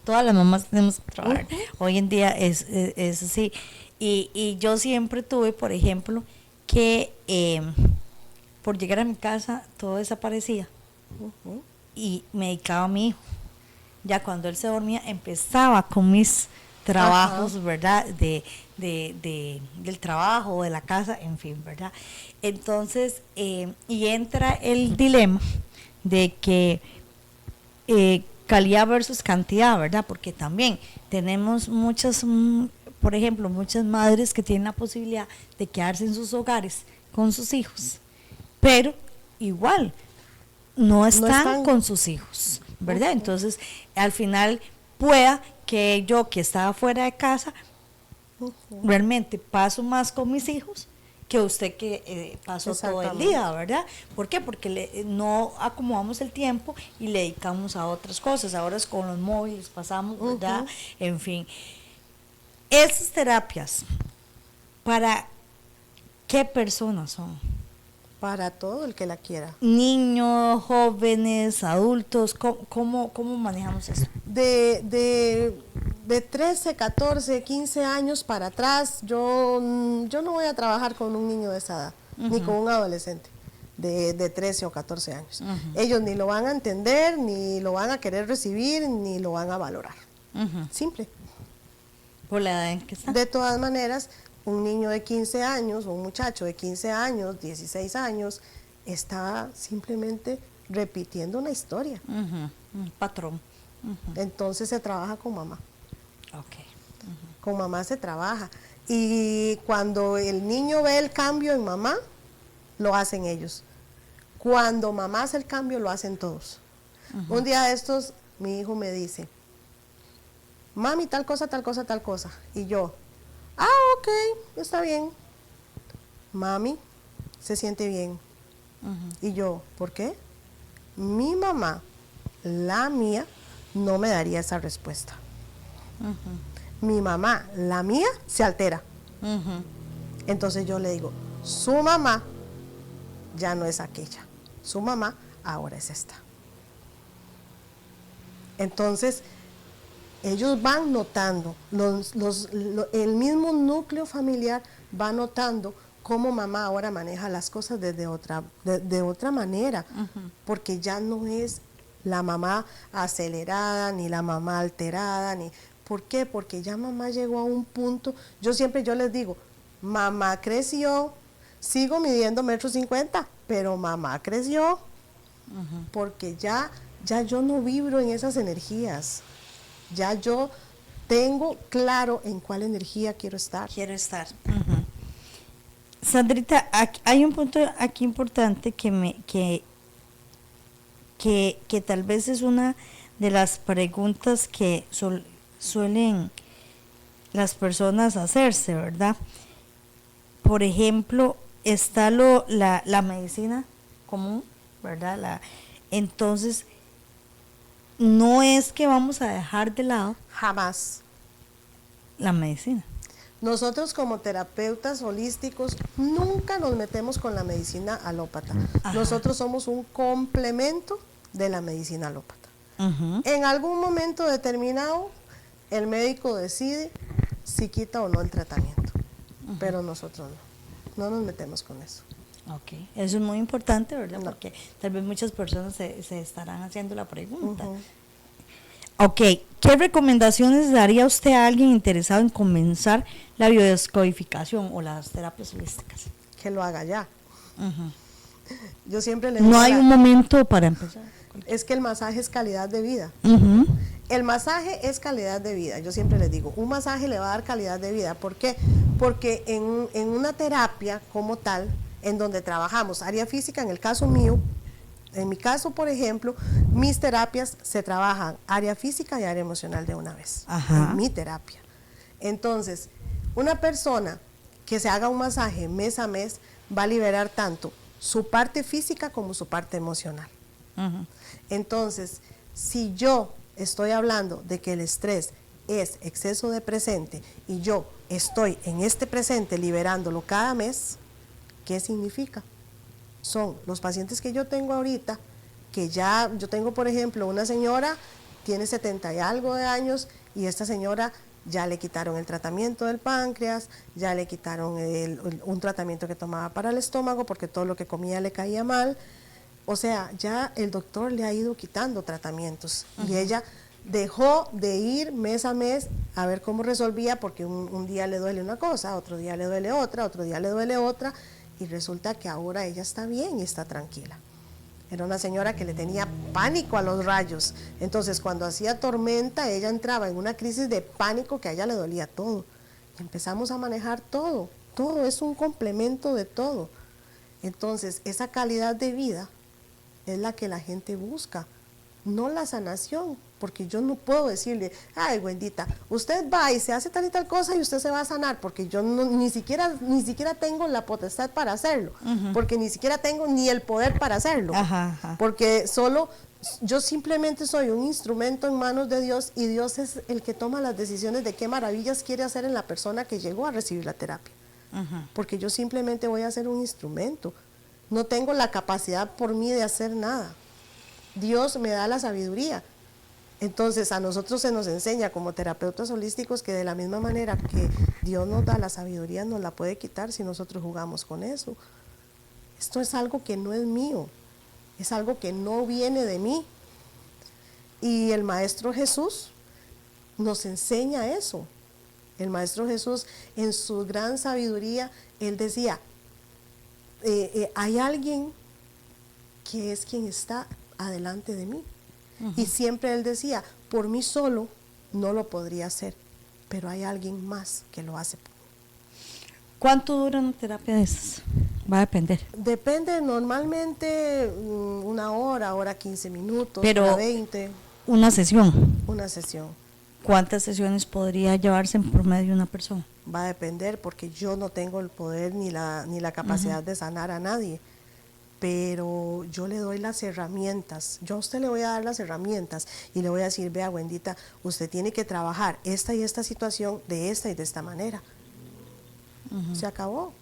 todas las mamás tenemos que trabajar. Hoy en día es así. Y yo siempre tuve, por ejemplo, que por llegar a mi casa todo desaparecía y me dedicaba a mi hijo. Ya cuando él se dormía empezaba con mis trabajos, ¿verdad? Del trabajo, de la casa, en fin, ¿verdad? Entonces, y entra el dilema de que calidad versus cantidad, ¿verdad? Porque también tenemos muchas, por ejemplo, muchas madres que tienen la posibilidad de quedarse en sus hogares con sus hijos, pero igual no están con sus hijos, ¿verdad? Entonces, al final pueda que yo que estaba fuera de casa, realmente paso más con mis hijos que usted que pasó todo el día, ¿verdad? ¿Por qué? Porque no acomodamos el tiempo y le dedicamos a otras cosas. Ahora es con los móviles pasamos, ¿verdad? En fin. Esas terapias, ¿para qué personas son? Para todo el que la quiera. Niños, jóvenes, adultos, ¿cómo manejamos eso? de 13, 14, 15 años para atrás, yo no voy a trabajar con un niño de esa edad, ni con un adolescente de 13 o 14 años. Ellos ni lo van a entender, ni lo van a querer recibir, ni lo van a valorar. Simple. Por la edad en que está. De todas maneras, un niño de 15 años, un muchacho de 15 años, 16 años, está simplemente repitiendo una historia. Un patrón. Entonces se trabaja con mamá. Okay. Con mamá se trabaja. Y cuando el niño ve el cambio en mamá, lo hacen ellos. Cuando mamá hace el cambio, lo hacen todos. Un día de estos, mi hijo me dice, mami, tal cosa, tal cosa, tal cosa. Y yo, ok, está bien. Mami, se siente bien. Y yo, ¿por qué? Mi mamá, la mía, no me daría esa respuesta. Mi mamá, la mía, se altera. Entonces yo le digo, su mamá ya no es aquella. Su mamá ahora es esta. Entonces, ellos van notando, el mismo núcleo familiar va notando cómo mamá ahora maneja las cosas de otra manera, porque ya no es la mamá acelerada, ni la mamá alterada, ni... ¿Por qué? Porque ya mamá llegó a un punto, yo les digo, mamá creció, sigo midiendo 1,50 m, pero mamá creció, porque ya yo no vibro en esas energías. Ya yo tengo claro en cuál energía quiero estar. Sandrita, hay un punto aquí importante que tal vez es una de las preguntas que suelen las personas hacerse, ¿verdad? Por ejemplo, está la medicina común, ¿verdad? Entonces, no es que vamos a dejar de lado jamás la medicina. Nosotros como terapeutas holísticos nunca nos metemos con la medicina alópata. Nosotros somos un complemento de la medicina alópata. En algún momento determinado, el médico decide si quita o no el tratamiento, pero nosotros no nos metemos con eso. Ok, eso es muy importante, ¿verdad? No. Porque tal vez muchas personas se estarán haciendo la pregunta. Ok, ¿qué recomendaciones daría usted a alguien interesado en comenzar la biodescodificación o las terapias holísticas? Que lo haga ya. Yo siempre le digo... No hay un momento para empezar. Es que el masaje es calidad de vida. El masaje es calidad de vida. Yo siempre les digo, un masaje le va a dar calidad de vida. ¿Por qué? Porque en una terapia como tal, en donde trabajamos área física, en el caso mío, en mi caso, por ejemplo, mis terapias se trabajan área física y área emocional de una vez. En mi terapia. Entonces, una persona que se haga un masaje mes a mes va a liberar tanto su parte física como su parte emocional. Entonces, si yo estoy hablando de que el estrés es exceso de presente y yo estoy en este presente liberándolo cada mes, ¿qué significa? Son los pacientes que yo tengo ahorita, que ya, yo tengo por ejemplo una señora, tiene 70 y algo de años, y esta señora ya le quitaron el tratamiento del páncreas, ya le quitaron un tratamiento que tomaba para el estómago, porque todo lo que comía le caía mal. O sea, ya el doctor le ha ido quitando tratamientos, y ella dejó de ir mes a mes a ver cómo resolvía, porque un día le duele una cosa, otro día le duele otra, otro día le duele otra, y resulta que ahora ella está bien y está tranquila. Era una señora que le tenía pánico a los rayos. Entonces, cuando hacía tormenta, ella entraba en una crisis de pánico que a ella le dolía todo. Y empezamos a manejar todo. Todo es un complemento de todo. Entonces, esa calidad de vida es la que la gente busca, no la sanación. Porque yo no puedo decirle, ay, Wendita, usted va y se hace tal y tal cosa y usted se va a sanar, porque yo ni siquiera tengo la potestad para hacerlo, porque ni siquiera tengo ni el poder para hacerlo, porque yo simplemente soy un instrumento en manos de Dios, y Dios es el que toma las decisiones de qué maravillas quiere hacer en la persona que llegó a recibir la terapia, porque yo simplemente voy a ser un instrumento, no tengo la capacidad por mí de hacer nada. Dios me da la sabiduría, Entonces, a nosotros se nos enseña como terapeutas holísticos que de la misma manera que Dios nos da la sabiduría, nos la puede quitar si nosotros jugamos con eso. Esto es algo que no es mío, es algo que no viene de mí. Y el Maestro Jesús nos enseña eso. El Maestro Jesús, en su gran sabiduría, él decía, hay alguien que es quien está adelante de mí. Y siempre él decía, por mí solo no lo podría hacer, pero hay alguien más que lo hace. ¿Cuánto dura una terapia de esas? Va a depender. Depende, normalmente 1 hora, hora 15 minutos, pero hora 20. Una sesión. Una sesión. ¿Cuántas sesiones podría llevarse en promedio una persona? Va a depender porque yo no tengo el poder ni la capacidad de sanar a nadie. Pero yo le doy las herramientas, yo a usted le voy a dar las herramientas y le voy a decir, vea, Wendita, usted tiene que trabajar esta y esta situación de esta y de esta manera. Se acabó.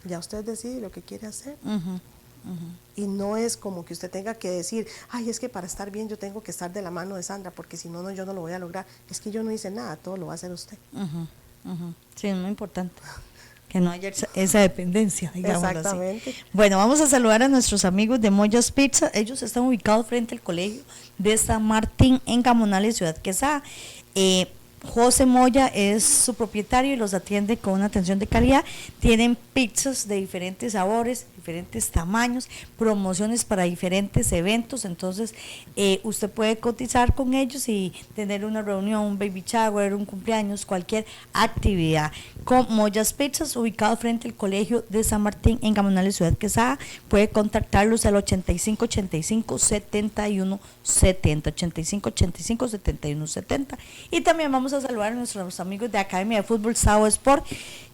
Ya usted decide lo que quiere hacer. Y no es como que usted tenga que decir, ay, es que para estar bien yo tengo que estar de la mano de Sandra, porque si no, yo no lo voy a lograr. Es que yo no hice nada, todo lo va a hacer usted. Sí, es muy importante que no haya esa dependencia, digamos. Exactamente. Así. Bueno, vamos a saludar a nuestros amigos de Moya's Pizza. Ellos están ubicados frente al colegio de San Martín en Gamonales, Ciudad Quesada. José Moya es su propietario y los atiende con una atención de calidad. Tienen pizzas de diferentes sabores, diferentes tamaños, promociones para diferentes eventos. Entonces usted puede cotizar con ellos y tener una reunión, un baby shower, un cumpleaños, cualquier actividad. Con Moya's Pizzas, ubicado frente al colegio de San Martín en Gamonales, Ciudad Quesada. Puede contactarlos al 85 85 71 70, 85 85 71 70. Y también vamos a saludar a nuestros amigos de Academia de Fútbol Sao Sport,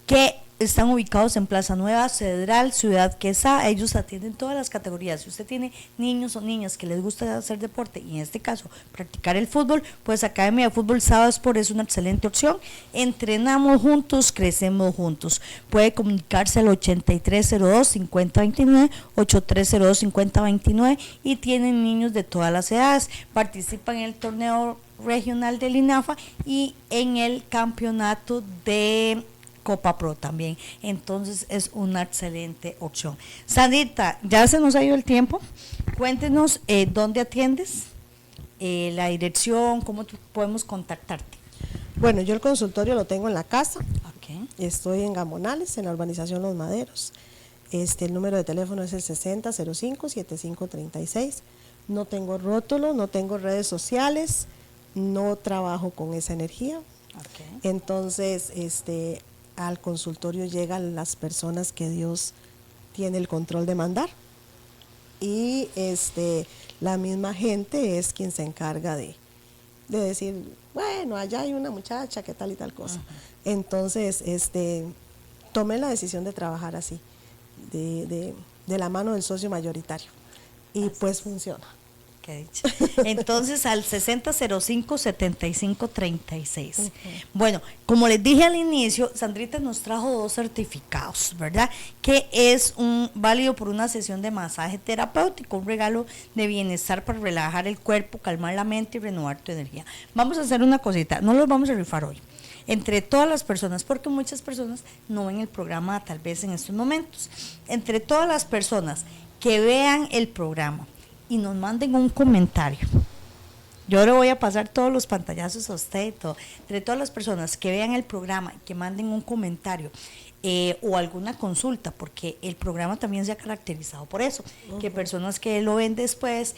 que están ubicados en Plaza Nueva, Cedral, Ciudad Quesada. Ellos atienden todas las categorías. Si usted tiene niños o niñas que les gusta hacer deporte, y en este caso practicar el fútbol, pues Academia de Fútbol Sao Sport es una excelente opción. Entrenamos juntos, crecemos juntos. Puede comunicarse al 8302-5029, 8302-5029, y tienen niños de todas las edades. Participan en el torneo regional del INAFA y en el campeonato de Copa Pro también. Entonces es una excelente opción. Sandrita, ya se nos ha ido el tiempo. Cuéntenos dónde atiendes, la dirección, cómo podemos contactarte. Bueno, yo el consultorio lo tengo en la casa. Okay. Estoy en Gamonales, en la urbanización Los Maderos. El número de teléfono es el 6005-7536. No tengo rótulo, no tengo redes sociales, no trabajo con esa energía. Okay. Entonces, al consultorio llegan las personas que Dios tiene el control de mandar, y la misma gente es quien se encarga de decir, bueno, allá hay una muchacha que tal y tal cosa. Entonces, tomé la decisión de trabajar así, de la mano del socio mayoritario, y pues funciona. Qué dicha. Entonces al 6005-7536. Bueno, como les dije al inicio, Sandrita nos trajo 2 certificados, ¿verdad? Que es válido por una sesión de masaje terapéutico, un regalo de bienestar para relajar el cuerpo, calmar la mente y renovar tu energía. Vamos a hacer una cosita, no los vamos a rifar hoy. Entre todas las personas, porque muchas personas no ven el programa tal vez en estos momentos. Entre todas las personas que vean el programa y nos manden un comentario, yo le voy a pasar todos los pantallazos a usted y todo. Entre todas las personas que vean el programa y que manden un comentario o alguna consulta, porque el programa también se ha caracterizado por eso, que personas que lo ven después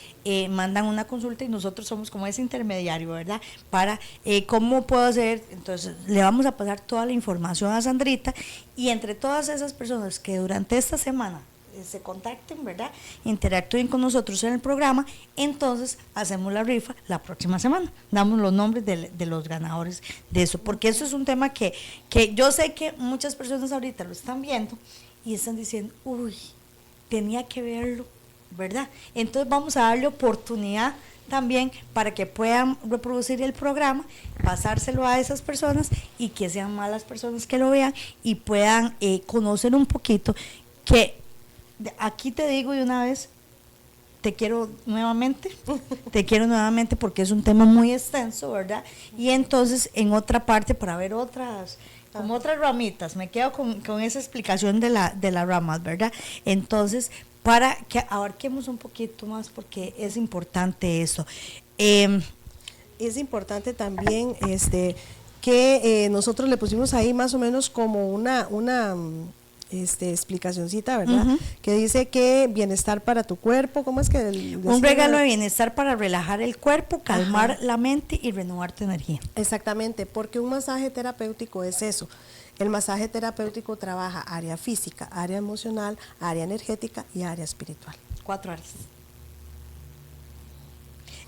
mandan una consulta y nosotros somos como ese intermediario, ¿verdad? Para cómo puedo hacer. Entonces le vamos a pasar toda la información a Sandrita, y entre todas esas personas que durante esta semana se contacten, ¿verdad? Interactúen con nosotros en el programa, entonces hacemos la rifa la próxima semana, damos los nombres de los ganadores de eso, porque eso es un tema que yo sé que muchas personas ahorita lo están viendo y están diciendo, uy, tenía que verlo, ¿verdad? Entonces vamos a darle oportunidad también para que puedan reproducir el programa, pasárselo a esas personas y que sean más las personas que lo vean y puedan conocer un poquito. Que aquí te digo de una vez, te quiero nuevamente porque es un tema muy extenso, ¿verdad? Y entonces en otra parte para ver otras, como otras ramitas, me quedo con esa explicación de las ramas, ¿verdad? Entonces, para que abarquemos un poquito más porque es importante eso. Es importante también que nosotros le pusimos ahí más o menos como una explicacioncita, ¿verdad? Que dice que bienestar para tu cuerpo, ¿cómo es que? Un regalo de bienestar para relajar el cuerpo, calmar la mente y renovar tu energía. Exactamente, porque un masaje terapéutico es eso. El masaje terapéutico trabaja área física, área emocional, área energética y área espiritual. 4 áreas.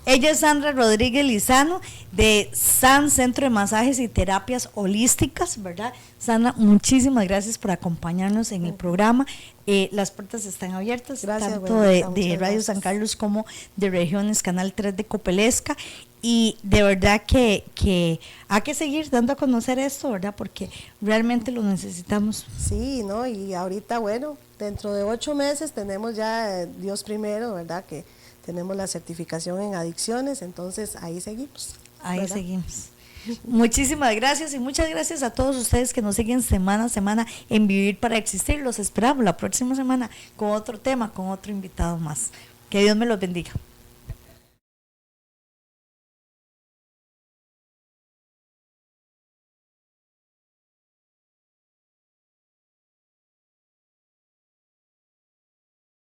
Ella es Sandra Rodríguez Lizano de SAN, Centro de Masajes y Terapias Holísticas, ¿verdad? Sandra, muchísimas gracias por acompañarnos en el programa. Las puertas están abiertas, gracias, tanto de Radio San Carlos como de Regiones, Canal 3 de Copelesca. Y de verdad que hay que seguir dando a conocer esto, ¿verdad? Porque realmente lo necesitamos. Sí, ¿no? Y ahorita, bueno, dentro de 8 meses tenemos ya, Dios primero, ¿verdad? Que tenemos la certificación en adicciones, entonces ahí seguimos. Ahí seguimos. Muchísimas gracias y muchas gracias a todos ustedes que nos siguen semana a semana en Vivir para Existir. Los esperamos la próxima semana con otro tema, con otro invitado más. Que Dios me los bendiga.